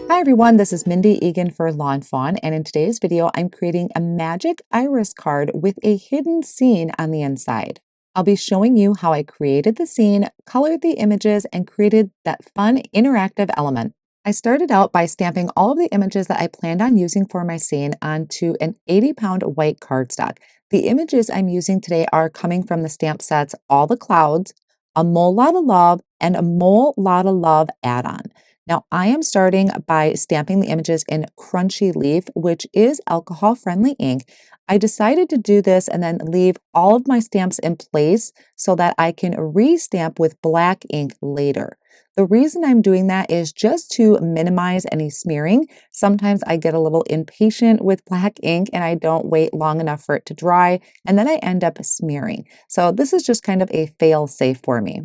Hi everyone, this is Mindy Egan for Lawnfawn, and in today's video, I'm creating a magic iris card with a hidden scene on the inside. I'll be showing you how I created the scene, colored the images, and created that fun interactive element. I started out by stamping all of the images that I planned on using for my scene onto an 80-pound white cardstock. The images I'm using today are coming from the stamp sets All the Clouds, A Mole Lotta Love, and A Mole Lotta Love add-on. Now, I am starting by stamping the images in Crunchy Leaf, which is alcohol-friendly ink. I decided to do this and then leave all of my stamps in place so that I can re-stamp with black ink later. The reason I'm doing that is just to minimize any smearing. Sometimes I get a little impatient with black ink and I don't wait long enough for it to dry, and then I end up smearing. So this is just kind of a fail-safe for me.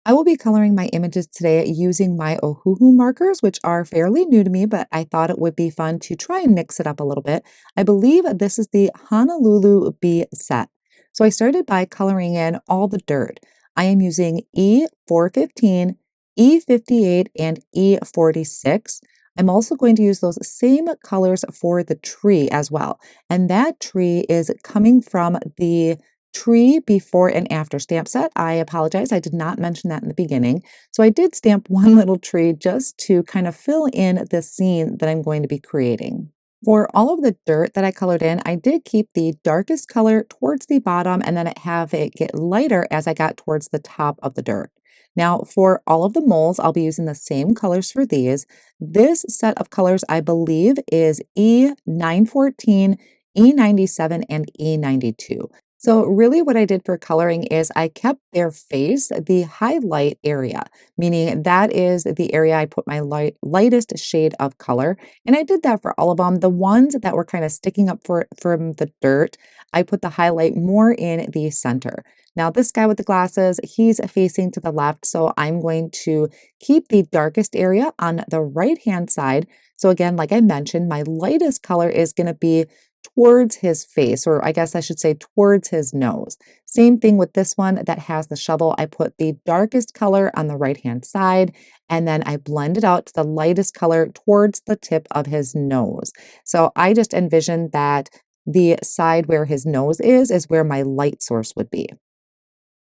I will be coloring my images today using my Ohuhu markers, which are fairly new to me, but I thought it would be fun to try and mix it up a little bit. I believe this is the Honolulu Bee set. So I started by coloring in all the dirt. I am using E415, E58, and E46. I'm also going to use those same colors for the tree as well. And that tree is coming from the tree before and after stamp set. I apologize, I did not mention that in the beginning. So I did stamp one little tree just to kind of fill in the scene that I'm going to be creating. For all of the dirt that I colored in, I did keep the darkest color towards the bottom and then have it get lighter as I got towards the top of the dirt. Now, for all of the moles, I'll be using the same colors for these. This set of colors, I believe, is E914, E97, and E92. So really what I did for coloring is I kept their face the highlight area, meaning that is the area I put my lightest shade of color. And I did that for all of them. The ones that were kind of sticking up from the dirt, I put the highlight more in the center. Now this guy with the glasses, he's facing to the left, so I'm going to keep the darkest area on the right-hand side. So again, like I mentioned, my lightest color is going to be towards his face, or I guess I should say towards his nose. Same thing with this one that has the shovel. I put the darkest color on the right-hand side, and then I blend it out to the lightest color towards the tip of his nose. So I just envisioned that the side where his nose is where my light source would be.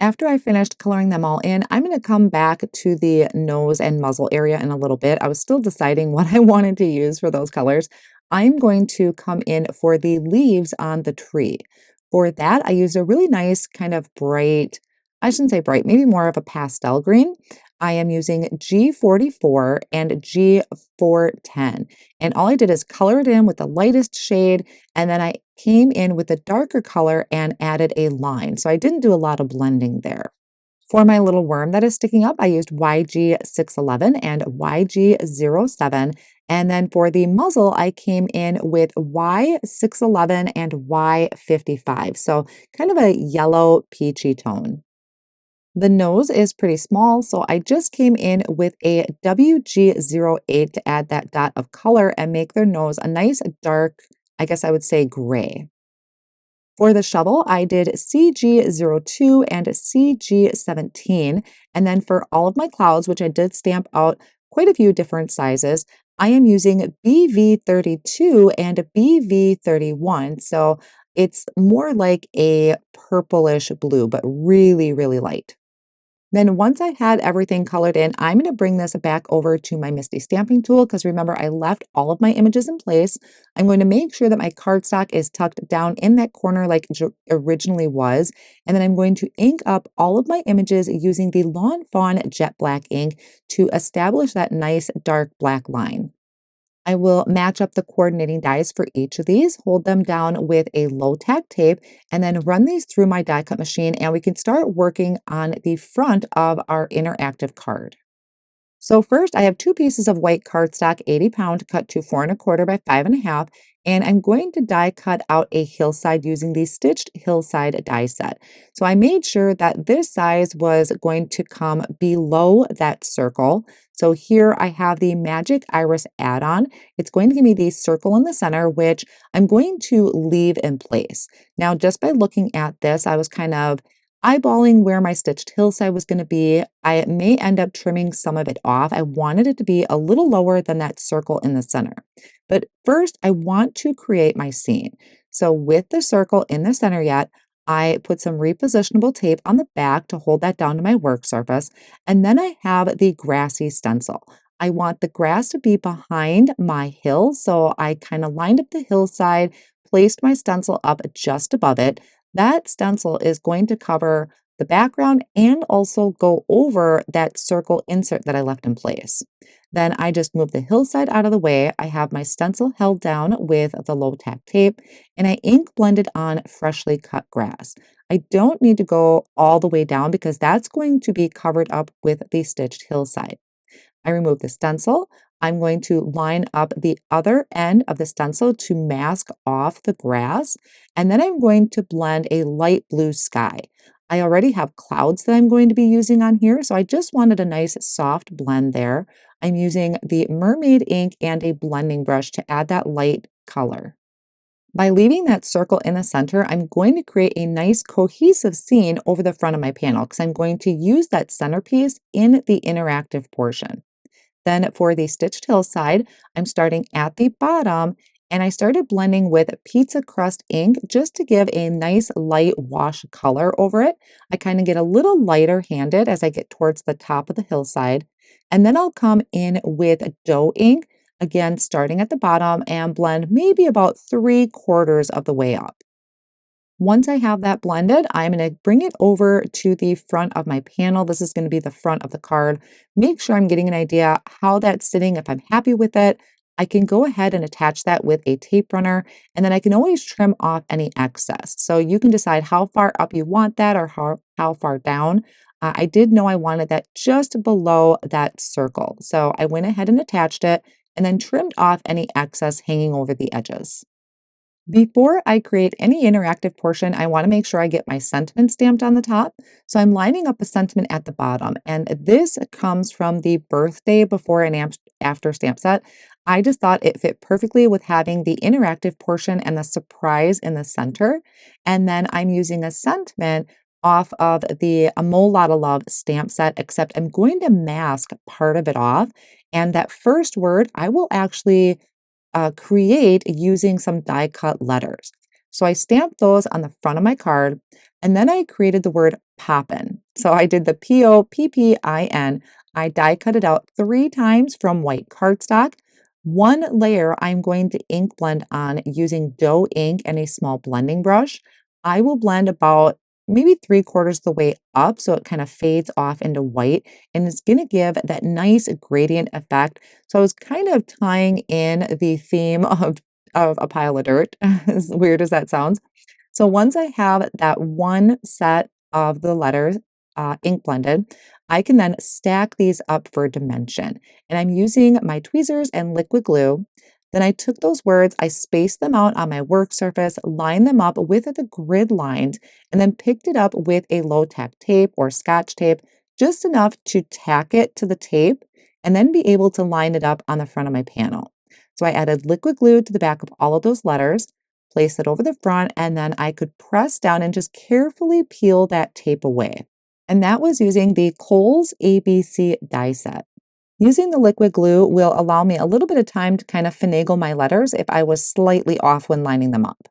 After I finished coloring them all in, I'm going to come back to the nose and muzzle area in a little bit. I was still deciding what I wanted to use for those colors. I'm going to come in for the leaves on the tree. For that, I used a really nice kind of bright, I shouldn't say bright, maybe more of a pastel green. I am using G44 and G410. And all I did is color it in with the lightest shade, and then I came in with a darker color and added a line. So I didn't do a lot of blending there. For my little worm that is sticking up, I used YG611 and YG07. And then for the muzzle, I came in with Y611 and Y55. So kind of a yellow peachy tone. The nose is pretty small, so I just came in with a WG08 to add that dot of color and make their nose a nice dark, I guess I would say gray. For the shovel, I did CG02 and CG17. And then for all of my clouds, which I did stamp out quite a few different sizes, I am using BV32 and BV31. So it's more like a purplish blue, but really, really light. Then once I had everything colored in, I'm going to bring this back over to my Misty stamping tool because remember I left all of my images in place. I'm going to make sure that my cardstock is tucked down in that corner like it originally was. And then I'm going to ink up all of my images using the Lawn Fawn Jet Black ink to establish that nice dark black line. I will match up the coordinating dies for each of these, hold them down with a low tack tape, and then run these through my die cut machine, and we can start working on the front of our interactive card. So first I have two pieces of white cardstock, 80-pound, cut to 4¼ by 5½, and I'm going to die cut out a hillside using the stitched hillside die set. So I made sure that this size was going to come below that circle. So here I have the Magic Iris add-on. It's going to give me the circle in the center, which I'm going to leave in place. Now, just by looking at this, I was kind of eyeballing where my stitched hillside was going to be. I may end up trimming some of it off. I wanted it to be a little lower than that circle in the center. But first, I want to create my scene. So with the circle in the center yet, I put some repositionable tape on the back to hold that down to my work surface. And then I have the grassy stencil. I want the grass to be behind my hill. So I kind of lined up the hillside, placed my stencil up just above it. That stencil is going to cover the background and also go over that circle insert that I left in place. Then I just move the hillside out of the way. I have my stencil held down with the low tack tape and I ink blended on freshly cut grass. I don't need to go all the way down because that's going to be covered up with the stitched hillside. I remove the stencil. I'm going to line up the other end of the stencil to mask off the grass. And then I'm going to blend a light blue sky. I already have clouds that I'm going to be using on here, so I just wanted a nice soft blend there. I'm using the mermaid ink and a blending brush to add that light color. By leaving that circle in the center, I'm going to create a nice cohesive scene over the front of my panel because I'm going to use that centerpiece in the interactive portion. Then for the stitched hillside, I'm starting at the bottom and I started blending with pizza crust ink just to give a nice light wash color over it. I kind of get a little lighter handed as I get towards the top of the hillside. And then I'll come in with dough ink, again, starting at the bottom and blend maybe about 3/4 of the way up. Once I have that blended, I'm going to bring it over to the front of my panel. This is going to be the front of the card. Make sure I'm getting an idea how that's sitting. If I'm happy with it, I can go ahead and attach that with a tape runner, and then I can always trim off any excess. So you can decide how far up you want that or how far down. I did know I wanted that just below that circle. So I went ahead and attached it and then trimmed off any excess hanging over the edges. Before I create any interactive portion, I want to make sure I get my sentiment stamped on the top. So I'm lining up a sentiment at the bottom, and this comes from the birthday before and after stamp set. I just thought it fit perfectly with having the interactive portion and the surprise in the center. And then I'm using a sentiment off of the A Mole Lotta Love stamp set, except I'm going to mask part of it off. And that first word, I will actually create using some die cut letters. So I stamped those on the front of my card, and then I created the word poppin. So I did the Poppin. I die cut it out 3 times from white cardstock. One layer I'm going to ink blend on using dough ink and a small blending brush. I will blend about maybe 3/4 the way up so it kind of fades off into white and it's going to give that nice gradient effect. So I was kind of tying in the theme of a pile of dirt, as weird as that sounds. So once I have that one set of the letters ink blended, I can then stack these up for dimension. And I'm using my tweezers and liquid glue. Then I took those words, I spaced them out on my work surface, lined them up with the grid lines, and then picked it up with a low tack tape or scotch tape, just enough to tack it to the tape and then be able to line it up on the front of my panel. So I added liquid glue to the back of all of those letters, place it over the front, and then I could press down and just carefully peel that tape away. And that was using the Kohl's ABC die set. Using the liquid glue will allow me a little bit of time to kind of finagle my letters if I was slightly off when lining them up.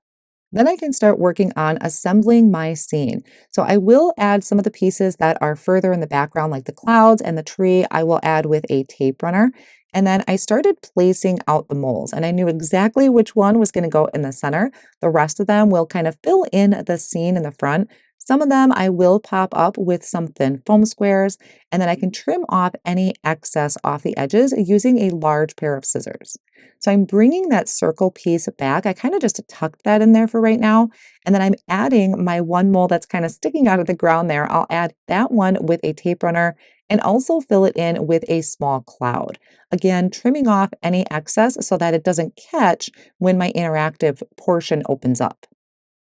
Then I can start working on assembling my scene. So I will add some of the pieces that are further in the background, like the clouds and the tree, I will add with a tape runner. And then I started placing out the moles and I knew exactly which one was going to go in the center. The rest of them will kind of fill in the scene in the front. Some of them I will pop up with some thin foam squares, and then I can trim off any excess off the edges using a large pair of scissors. So I'm bringing that circle piece back. I kind of just tucked that in there for right now. And then I'm adding my one mole that's kind of sticking out of the ground there. I'll add that one with a tape runner and also fill it in with a small cloud. Again, trimming off any excess so that it doesn't catch when my interactive portion opens up.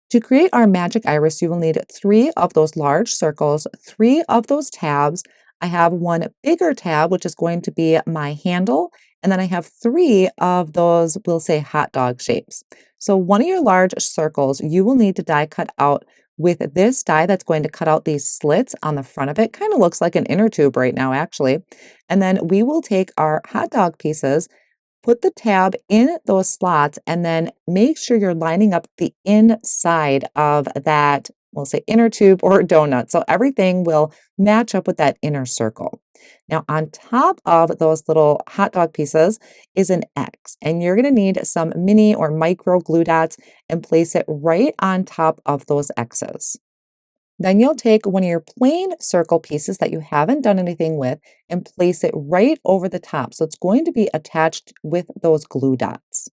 To create our magic iris, you will need 3 of those large circles, 3 of those tabs. I have one bigger tab, which is going to be my handle, and then I have 3 of those, we'll say hot dog shapes. So one of your large circles, you will need to die cut out with this die that's going to cut out these slits on the front of it. Kind of looks like an inner tube right now, actually. And then we will take our hot dog pieces, put the tab in those slots, and then make sure you're lining up the inside of that, we'll say inner tube or donut. So everything will match up with that inner circle. Now, on top of those little hot dog pieces is an X, and you're going to need some mini or micro glue dots and place it right on top of those X's. Then you'll take one of your plain circle pieces that you haven't done anything with and place it right over the top. So it's going to be attached with those glue dots.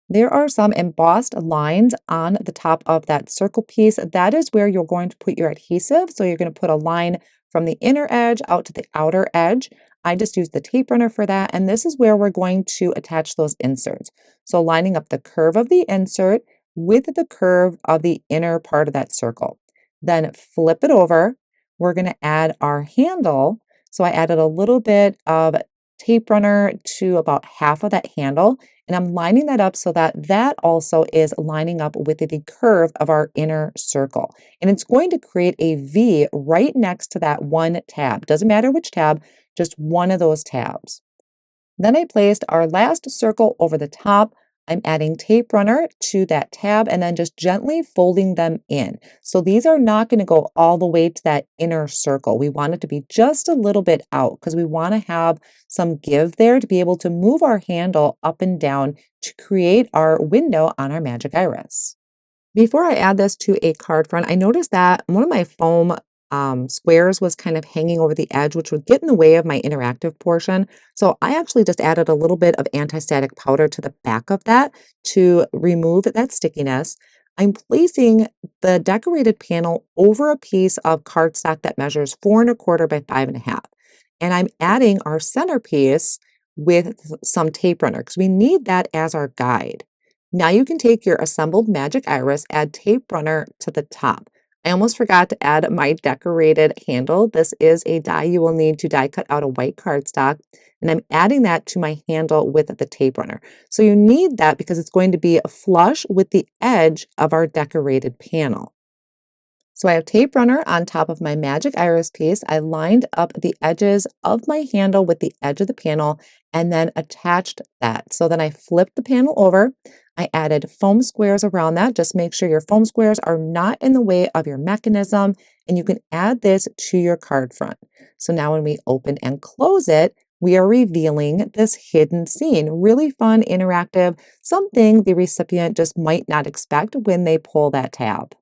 There are some embossed lines on the top of that circle piece. That is where you're going to put your adhesive. So you're going to put a line from the inner edge out to the outer edge. I just used the tape runner for that. And this is where we're going to attach those inserts. So lining up the curve of the insert with the curve of the inner part of that circle. Then flip it over. We're going to add our handle. So I added a little bit of tape runner to about half of that handle. And I'm lining that up so that that also is lining up with the curve of our inner circle. And it's going to create a V right next to that one tab. Doesn't matter which tab, just one of those tabs. Then I placed our last circle over the top. I'm adding tape runner to that tab and then just gently folding them in. So these are not going to go all the way to that inner circle. We want it to be just a little bit out because we want to have some give there to be able to move our handle up and down to create our window on our magic iris. Before I add this to a card front, I noticed that one of my foam squares was kind of hanging over the edge, which would get in the way of my interactive portion. So I actually just added a little bit of anti-static powder to the back of that to remove that stickiness. I'm placing the decorated panel over a piece of cardstock that measures 4¼ by 5½. And I'm adding our centerpiece with some tape runner because we need that as our guide. Now you can take your assembled magic iris, add tape runner to the top. I almost forgot to add my decorated handle. This is a die you will need to die cut out a white cardstock, and I'm adding that to my handle with the tape runner. So you need that because it's going to be flush with the edge of our decorated panel. So I have tape runner on top of my magic iris piece. I lined up the edges of my handle with the edge of the panel and then attached that. So then I flipped the panel over. I added foam squares around that. Just make sure your foam squares are not in the way of your mechanism, and you can add this to your card front. So now when we open and close it, we are revealing this hidden scene. Really fun, interactive, something the recipient just might not expect when they pull that tab.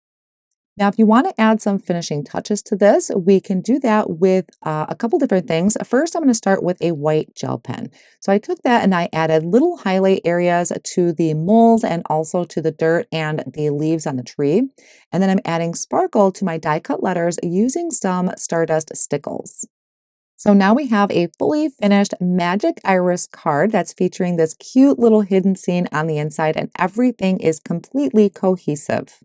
Now, if you want to add some finishing touches to this, we can do that with a couple different things. First, I'm going to start with a white gel pen. So I took that and I added little highlight areas to the moles and also to the dirt and the leaves on the tree. And then I'm adding sparkle to my die cut letters using some Stardust stickles. So now we have a fully finished Magic Iris card that's featuring this cute little hidden scene on the inside, and everything is completely cohesive.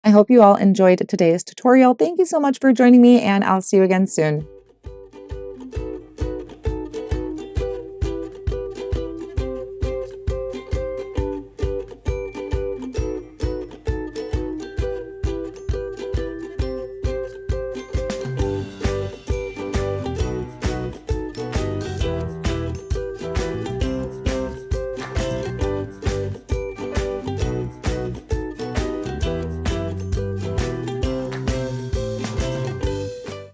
I hope you all enjoyed today's tutorial. Thank you so much for joining me, and I'll see you again soon.